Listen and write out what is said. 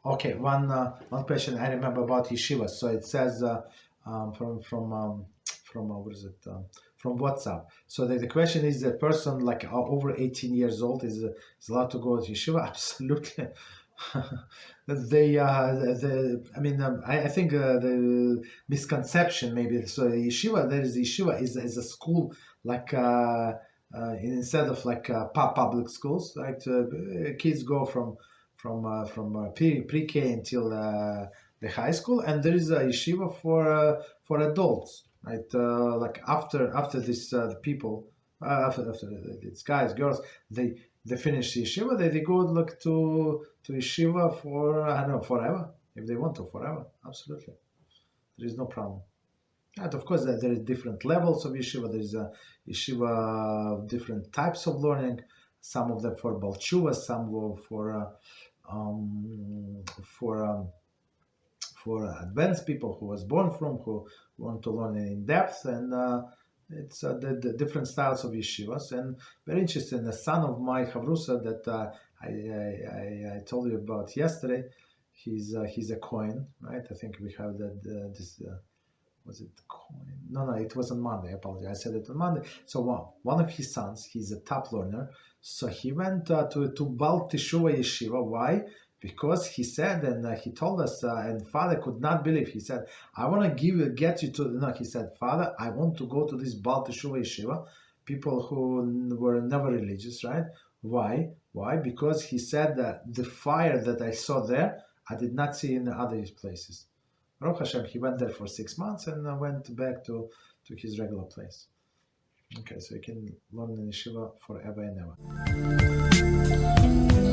Okay, one question I remember about Yeshiva. So it says from WhatsApp. So the question is, the person like over 18 years old is allowed to go to Yeshiva? Absolutely. I think the misconception maybe. So Yeshiva is a school like instead of like public schools, right? Kids go from pre-K until the high school, and there is a yeshiva for adults, right? Like after this people after these guys, girls, they finish yeshiva, they go look to yeshiva for I don't know, forever, if they want to, forever. Absolutely, there is no problem. And of course, there are different levels of yeshiva. There is a yeshiva different types of learning. Some of them for Baal Tshuva, some for advanced people who was born from, who want to learn in depth, and it's the different styles of yeshivas. And very interesting, the son of my chavrusa that I told you about yesterday, he's a Kohen, right? I think we have that was it Kohen? No, it was on Monday. I apologize. I said it on Monday. So one of his sons, he's a top learner. So he went to Baal Teshuva Yeshiva. Why? Because he said, and he told us, and father could not believe. He said, I want to get you to, no, he said, Father, I want to go to this Baal Teshuva Yeshiva, people who were never religious, right? Why? Because he said that the fire that I saw there, I did not see in other places. Baruch HaShem, he went there for 6 months and went back to his regular place. Okay, so you can learn in yeshiva forever and ever.